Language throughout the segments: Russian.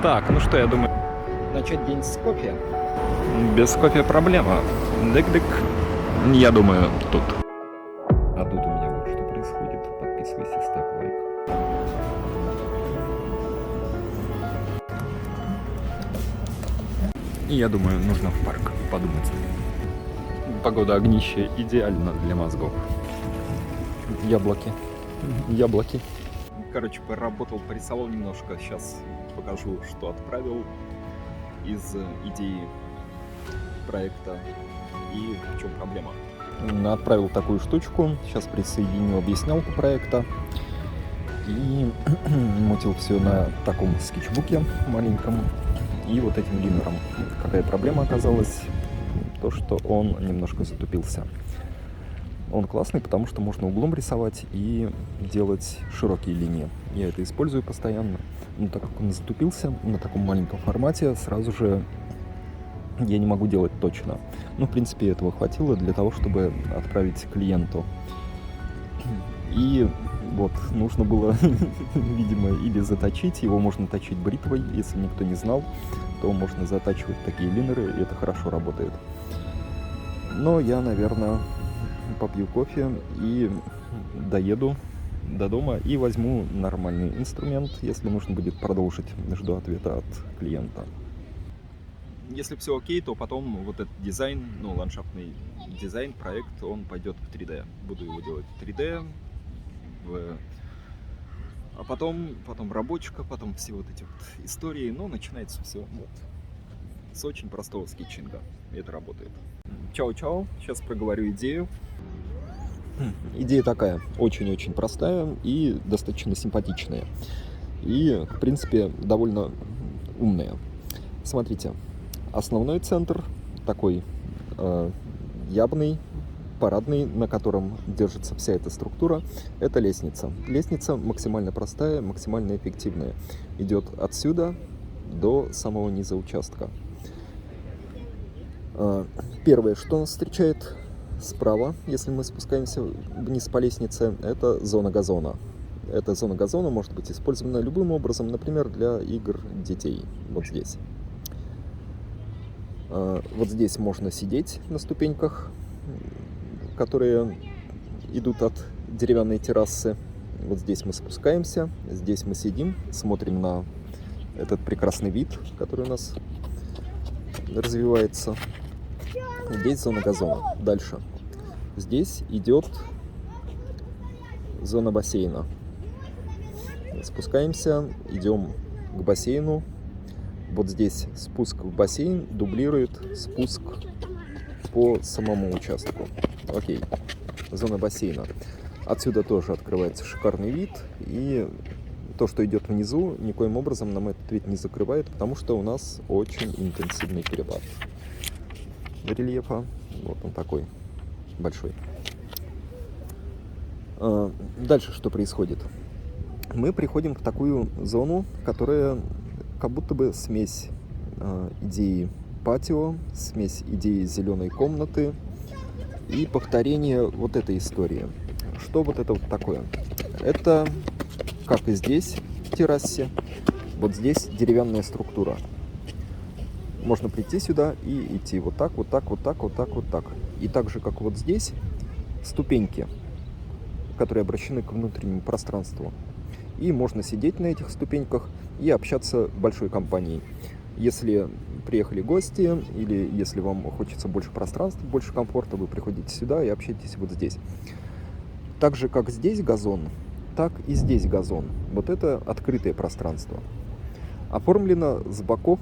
Так, ну что, я думаю, Начать день с кофе. без кофе проблема. Дык-дык. Я думаю, тут. А тут у меня вот что происходит. Подписывайся, ставь лайк. И я думаю, нужно в парк подумать. Погода огнище идеально для мозгов. Яблоки. Яблоки. Короче, поработал, порисовал немножко. Сейчас покажу, что отправил из идеи проекта и в чем проблема. Отправил такую штучку. Сейчас присоединю объяснялку проекта. И мутил все на таком скетчбуке маленьком и вот этим линером. Какая проблема оказалась? То, что он немножко затупился. Он классный, потому что можно углом рисовать и делать широкие линии. Я это использую постоянно. Но так как он затупился на таком маленьком формате, сразу же я не могу делать точно. Ну, в принципе, этого хватило для того, чтобы отправить клиенту. И вот, нужно было, видимо, или заточить, его можно точить бритвой, если никто не знал, то можно затачивать такие линеры, и это хорошо работает. Но я, наверное, попью кофе и доеду до дома и возьму нормальный инструмент, если нужно будет продолжить. Жду ответа от клиента. Если все окей, то потом вот этот дизайн, ну, ландшафтный дизайн, проект, он пойдет в 3D. Буду его делать в 3D, а потом рабочка, потом все вот эти вот истории. Но начинается все вот с очень простого скетчинга. И это работает. Чао-чао. Сейчас проговорю идею. Идея такая, очень-очень простая и достаточно симпатичная. И, в принципе, довольно умная. Смотрите, основной центр такой явный, парадный, на котором держится вся эта структура, это лестница. Лестница максимально простая, максимально эффективная. Идет отсюда до самого низа участка. Первое, что нас встречает справа, если мы спускаемся вниз по лестнице, это зона газона. Эта зона газона может быть использована любым образом, например, для игр детей. Вот здесь. Вот здесь можно сидеть на ступеньках, которые идут от деревянной террасы. Вот здесь мы спускаемся, здесь мы сидим, смотрим на этот прекрасный вид, который у нас развивается. Здесь зона газона. Дальше. Здесь идет зона бассейна. Спускаемся, идем к бассейну. Вот здесь спуск в бассейн дублирует спуск по самому участку. Окей. Зона бассейна. Отсюда тоже открывается шикарный вид. И то, что идет внизу, никоим образом нам этот вид не закрывает, потому что у нас очень интенсивный перепад рельефа. Вот он такой большой. Дальше что происходит? Мы приходим в такую зону, которая как будто бы смесь идеи патио, смесь идеи зеленой комнаты и повторение вот этой истории. Что вот это вот такое? Это, как и здесь, в террасе, вот здесь деревянная структура. Можно прийти сюда и идти вот так, вот так, вот так, вот так, вот так. И так же, как вот здесь, ступеньки, которые обращены к внутреннему пространству. И можно сидеть на этих ступеньках и общаться большой компанией. Если приехали гости или если вам хочется больше пространства, больше комфорта, вы приходите сюда и общаетесь вот здесь. Так же, как здесь газон, так и здесь газон. Вот это открытое пространство. Оформлено с боков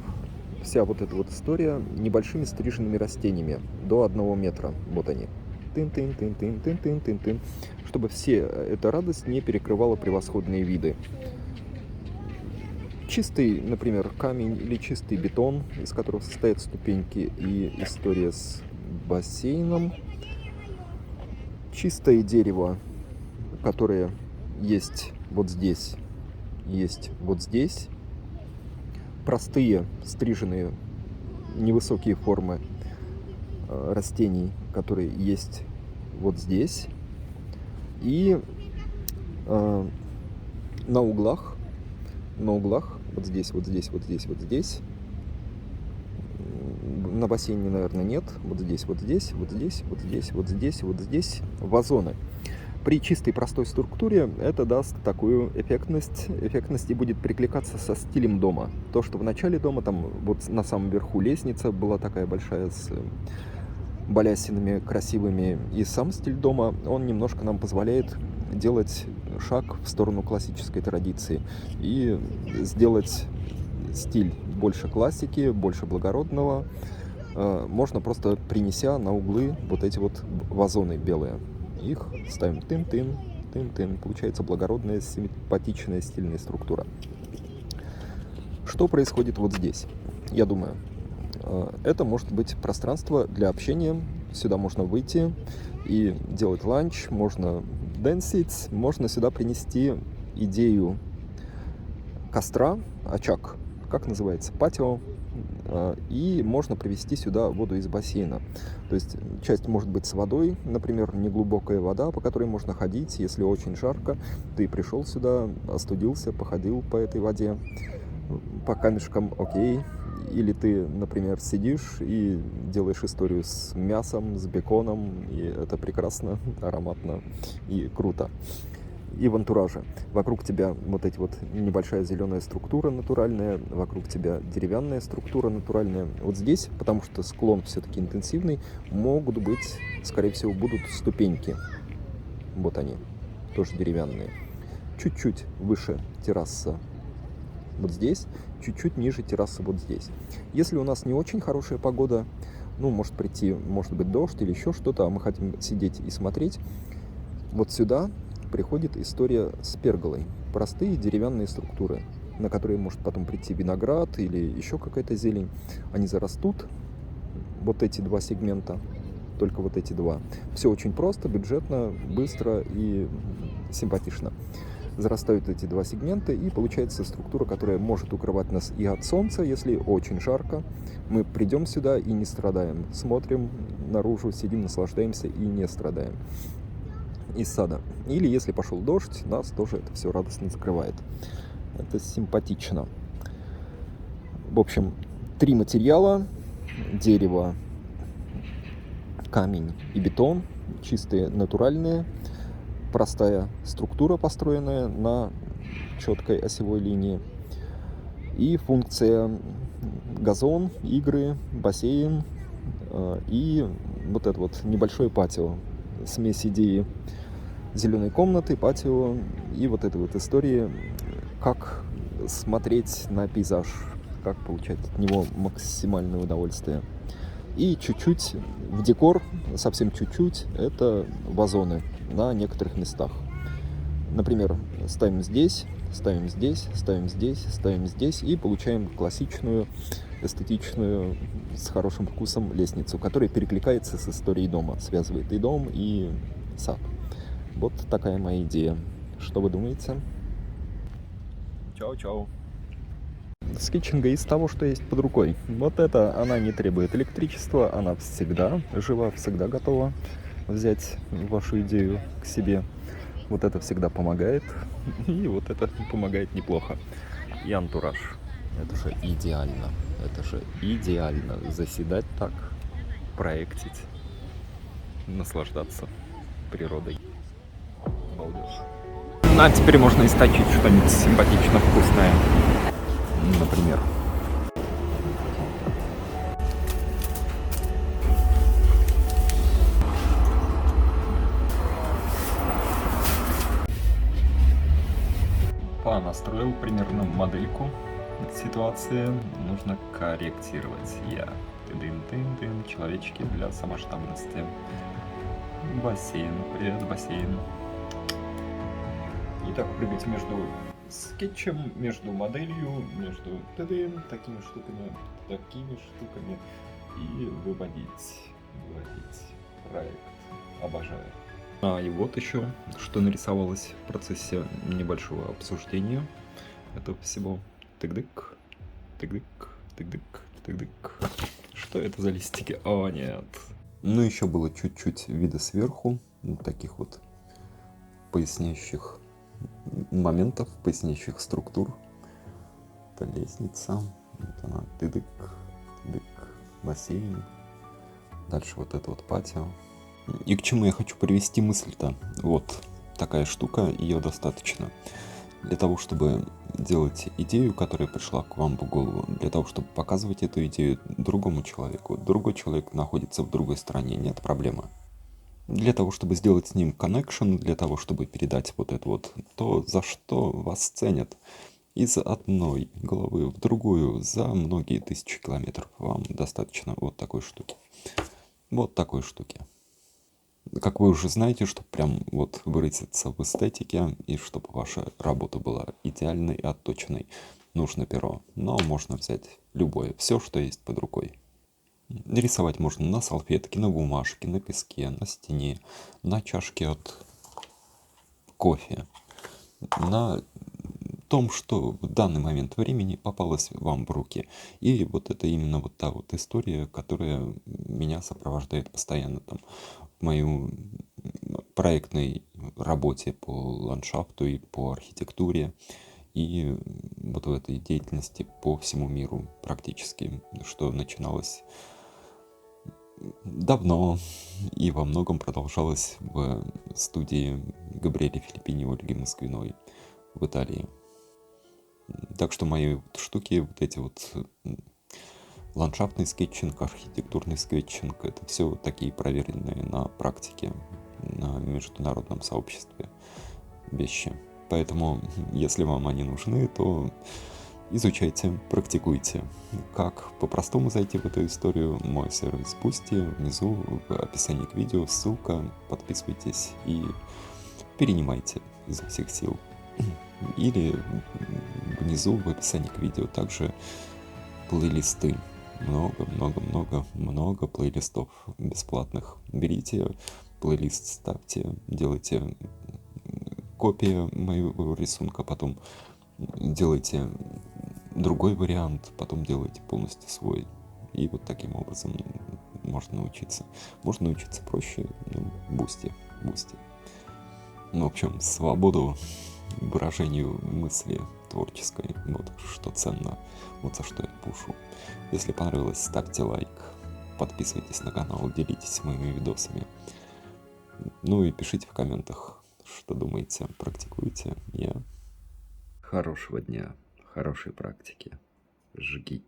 вся вот эта вот история небольшими стриженными растениями до 1 метра. Вот они. Тын-тын-тын-тын-тын-тын-тын. Чтобы все эта радость не перекрывала превосходные виды. Чистый, например, камень или чистый бетон, из которого состоят ступеньки, и история с бассейном. Чистое дерево, которое есть вот здесь, есть вот здесь. Простые, стриженные, невысокие формы растений, которые есть вот здесь. И на углах Вот здесь, вот здесь, вот здесь, вот здесь. На бассейне, наверное, нет. Вот здесь, вот здесь, вот здесь, вот здесь, вот здесь, вот здесь вазоны. При чистой простой структуре это даст такую эффектность и будет перекликаться со стилем дома. То, что в начале дома, там вот на самом верху лестница была такая большая с балясинами красивыми, и сам стиль дома, он немножко нам позволяет делать шаг в сторону классической традиции и сделать стиль больше классики, больше благородного. Можно просто принеся на углы вот эти вот вазоны белые. Их ставим тын-тын, тын-тын. Получается благородная, симпатичная, стильная структура. Что происходит вот здесь? Я думаю, это может быть пространство для общения. Сюда можно выйти и делать ланч, можно дэнсить, можно сюда принести идею костра, очаг, как называется, патио, и можно привезти сюда воду из бассейна. То есть часть может быть с водой, например, неглубокая вода, по которой можно ходить, если очень жарко. Ты пришел сюда, остудился, походил по этой воде, по камешкам, окей. Или ты, например, сидишь и делаешь историю с мясом, с беконом, и это прекрасно, ароматно и круто. И в антураже. Вокруг тебя вот эти вот небольшая зеленая структура натуральная, вокруг тебя деревянная структура натуральная. Вот здесь, потому что склон все-таки интенсивный, могут быть, скорее всего, будут ступеньки. Вот они, тоже деревянные. Чуть-чуть выше терраса вот здесь, чуть-чуть ниже террасы вот здесь. Если у нас не очень хорошая погода, ну, может прийти, может быть, дождь или еще что-то, а мы хотим сидеть и смотреть, вот сюда приходит история с перголой. Простые деревянные структуры, на которые может потом прийти виноград или еще какая-то зелень. Они зарастут, вот эти два сегмента, только вот эти два. Все очень просто, бюджетно, быстро и симпатично. Зарастают эти два сегмента, и получается структура, которая может укрывать нас и от солнца, если очень жарко. Мы придем сюда и не страдаем. Смотрим наружу, сидим, наслаждаемся и не страдаем. Из сада. Или если пошел дождь, нас тоже это все радостно закрывает. Это симпатично. В общем, 3 материала: дерево, камень и бетон. Чистые, натуральные. Простая структура, построенная на четкой осевой линии. И функция: газон, игры, бассейн и вот это вот небольшое патио. Смесь идеи зеленой комнаты, патио и вот этой вот истории, как смотреть на пейзаж, как получать от него максимальное удовольствие. И чуть-чуть в декор, совсем чуть-чуть, это вазоны на некоторых местах. Например, ставим здесь, ставим здесь, ставим здесь, ставим здесь и получаем классичную, эстетичную, с хорошим вкусом лестницу, которая перекликается с историей дома, связывает и дом, и сад. Вот такая моя идея. Что вы думаете? Чао-чао. Скетчинга из того, что есть под рукой. Вот это, она не требует электричества, она всегда жива, всегда готова взять вашу идею к себе. Вот это всегда помогает, и вот это помогает неплохо. И антураж. Это же идеально. Это же идеально. Заседать так, проектить, наслаждаться природой. Балдеж. Ну, а теперь можно источить что-нибудь симпатично вкусное. Например. Настроил примерно модельку ситуации, нужно корректировать. Тын-тын-тын, человечки для самоштабности. Бассейн, привет, бассейн. И так прыгать между скетчем, между моделью, между такими штуками и выводить проект. Обожаю. И вот еще, что нарисовалось в процессе небольшого обсуждения этого всего. Тык-дык, тык-дык, тык-дык, тык-дык. Что это за листики? О, нет. Ну, еще было чуть-чуть вида сверху, таких вот поясняющих моментов, поясняющих структур. это лестница. Вот она, тыдык, тыдык, бассейн. Дальше вот это вот патио. И к чему я хочу привести мысль-то? Вот такая штука, ее достаточно. Для того, чтобы делать идею, которая пришла к вам в голову, для того, чтобы показывать эту идею другому человеку. Другой человек находится в другой стране, нет проблемы. Для того, чтобы сделать с ним connection, для того, чтобы передать вот это вот, то, за что вас ценят. Из одной головы в другую за многие тысячи километров вам достаточно вот такой штуки. Вот такой штуки. Как вы уже знаете, чтобы прям вот выразиться в эстетике и чтобы ваша работа была идеальной и отточенной, нужно перо. Но можно взять любое, все, что есть под рукой. Рисовать можно на салфетке, на бумажке, на песке, на стене, на чашке от кофе, на том, что в данный момент времени попалось вам в руки. И вот это именно вот та вот история, которая меня сопровождает постоянно там в моей проектной работе по ландшафту и по архитектуре. И вот в этой деятельности по всему миру практически, что начиналось давно и во многом продолжалось в студии Габриэля Филиппини и Ольги Москвиной в Италии. Так что мои вот штуки, вот эти вот ландшафтный скетчинг, архитектурный скетчинг, это все такие проверенные на практике, на международном сообществе вещи. Поэтому, если вам они нужны, то изучайте, практикуйте. Как по-простому зайти в эту историю? Мой сервис Boosty, внизу в описании к видео ссылка, подписывайтесь и перенимайте изо всех сил. Или внизу в описании к видео также плейлисты. Много плейлистов бесплатных. Берите плейлист, ставьте, делайте копию моего рисунка, потом делайте другой вариант, потом делайте полностью свой. И вот таким образом можно научиться. Можно научиться проще, Boosty. В общем, свободу выражению мысли творческой, вот что ценно, вот за что я пушу. Если понравилось, ставьте лайк, подписывайтесь на канал, делитесь моими видосами. Ну и пишите в комментах, что думаете, практикуете. Хорошего дня, хорошей практики. Жги.